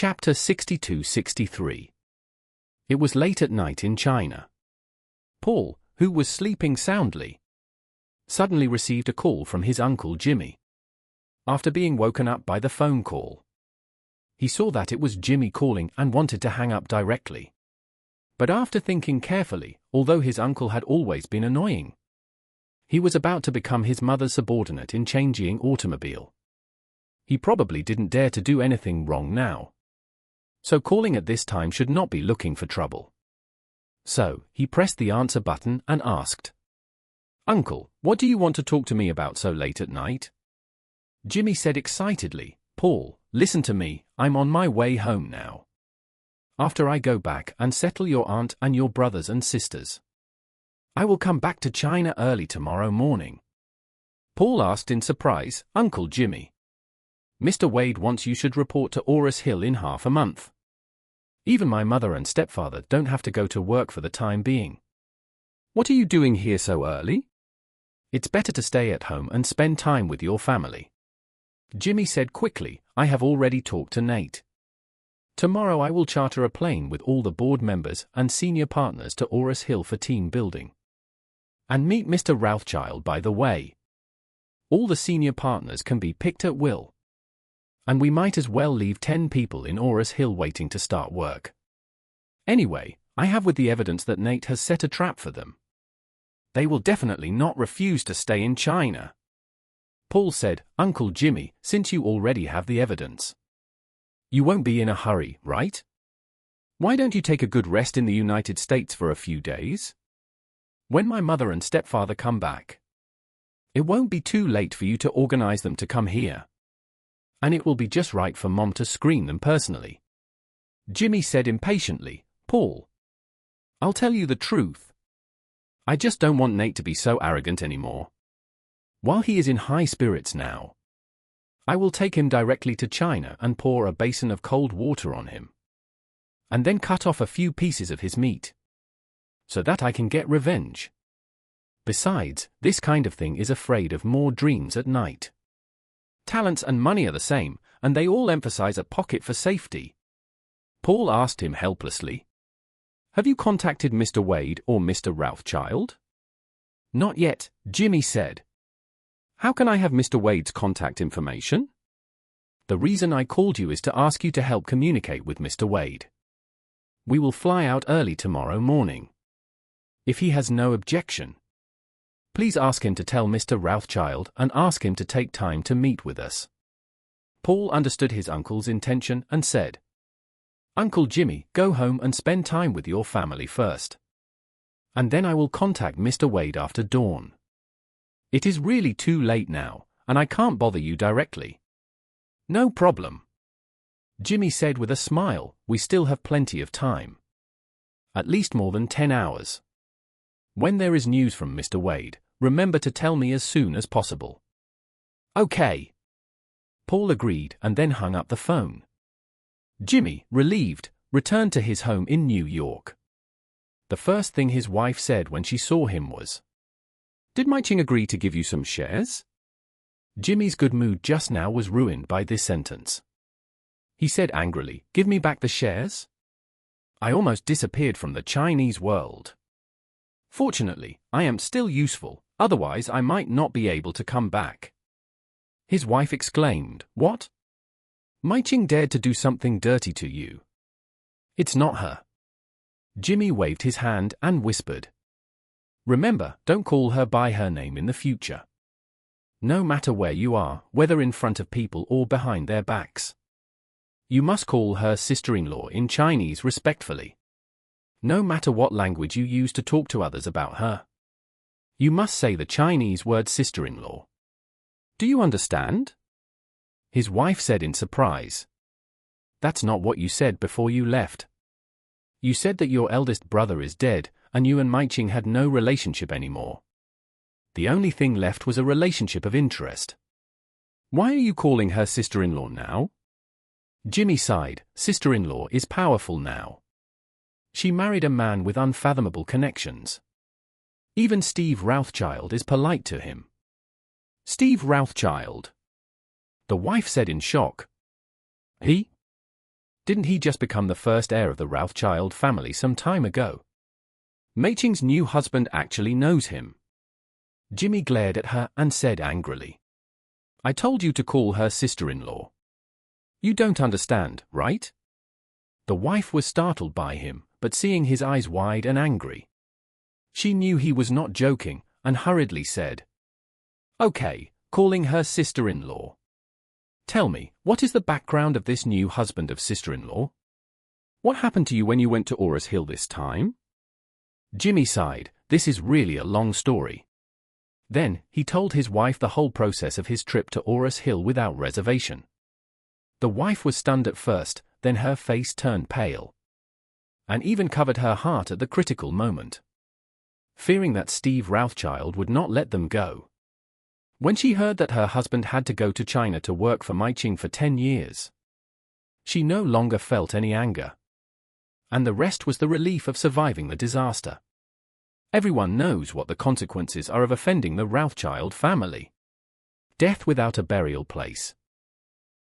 Chapter 62-63. It was late at night in China. Paul, who was sleeping soundly, suddenly received a call from his uncle Jimmy. After being woken up by the phone call, he saw that it was Jimmy calling and wanted to hang up directly. But after thinking carefully, although his uncle had always been annoying, he was about to become his mother's subordinate in changing automobile. He probably didn't dare to do anything wrong now. So calling at this time should not be looking for trouble. So, he pressed the answer button and asked, "Uncle, what do you want to talk to me about so late at night?" Jimmy said excitedly, "Paul, listen to me, I'm on my way home now. After I go back and settle your aunt and your brothers and sisters, I will come back to China early tomorrow morning." Paul asked in surprise, "Uncle Jimmy, Mr. Wade wants you should report to Orris Hill in half a month. Even my mother and stepfather don't have to go to work for the time being. What are you doing here so early? It's better to stay at home and spend time with your family." Jimmy said quickly, "I have already talked to Nate. Tomorrow I will charter a plane with all the board members and senior partners to Orris Hill for team building. And meet Mr. Rothschild by the way. All the senior partners can be picked at will. And we might as well leave 10 people in Orris Hill waiting to start work. Anyway, I have with the evidence that Nate has set a trap for them. They will definitely not refuse to stay in China." Paul said, "Uncle Jimmy, since you already have the evidence, you won't be in a hurry, right? Why don't you take a good rest in the United States for a few days? When my mother and stepfather come back, it won't be too late for you to organize them to come here. And it will be just right for Mom to screen them personally." Jimmy said impatiently, "Paul, I'll tell you the truth. I just don't want Nate to be so arrogant anymore. While he is in high spirits now, I will take him directly to China and pour a basin of cold water on him. And then cut off a few pieces of his meat, so that I can get revenge. Besides, this kind of thing is afraid of more dreams at night. Talents and money are the same, and they all emphasize a pocket for safety." Paul asked him helplessly, "Have you contacted Mr. Wade or Mr. Rothschild?" "Not yet," Jimmy said. "How can I have Mr. Wade's contact information?" "The reason I called you is to ask you to help communicate with Mr. Wade. We will fly out early tomorrow morning. If he has no objection, please ask him to tell Mr. Rothschild and ask him to take time to meet with us." Paul understood his uncle's intention and said, "Uncle Jimmy, go home and spend time with your family first. And then I will contact Mr. Wade after dawn. It is really too late now, and I can't bother you directly." "No problem," Jimmy said with a smile, "we still have plenty of time. At least more than 10 hours. When there is news from Mr. Wade, remember to tell me as soon as possible." "Okay," Paul agreed and then hung up the phone. Jimmy, relieved, returned to his home in New York. The first thing his wife said when she saw him was, "Did Maiching agree to give you some shares?" Jimmy's good mood just now was ruined by this sentence. He said angrily, "Give me back the shares? I almost disappeared from the Chinese world. Fortunately, I am still useful, otherwise I might not be able to come back." His wife exclaimed, "What? Maiching dared to do something dirty to you?" "It's not her." Jimmy waved his hand and whispered, "Remember, don't call her by her name in the future. No matter where you are, whether in front of people or behind their backs. You must call her sister-in-law in Chinese respectfully. No matter what language you use to talk to others about her, you must say the Chinese word sister-in-law. Do you understand?" His wife said in surprise, "That's not what you said before you left. You said that your eldest brother is dead, and you and Maiching had no relationship anymore. The only thing left was a relationship of interest. Why are you calling her sister-in-law now?" Jimmy sighed, "Sister-in-law is powerful now. She married a man with unfathomable connections. Even Steve Rothschild is polite to him." "Steve Rothschild?" the wife said in shock. "He? Didn't he just become the first heir of the Rothschild family some time ago? Mei-Ching's new husband actually knows him. Jimmy glared at her and said angrily, "I told you to call her sister-in-law. You don't understand, right?" The wife was startled by him, but seeing his eyes wide and angry, she knew he was not joking, and hurriedly said, "Okay, calling her sister-in-law. Tell me, what is the background of this new husband of sister-in-law? What happened to you when you went to Orris Hill this time?" Jimmy sighed. This is really a long story. Then, he told his wife the whole process of his trip to Orris Hill without reservation. The wife was stunned at first, then her face turned pale, and even covered her heart at the critical moment, fearing that Steve Rothschild would not let them go. When she heard that her husband had to go to China to work for Mei-Ching for 10 years, she no longer felt any anger, and the rest was the relief of surviving the disaster. Everyone knows what the consequences are of offending the Rothschild family. Death without a burial place.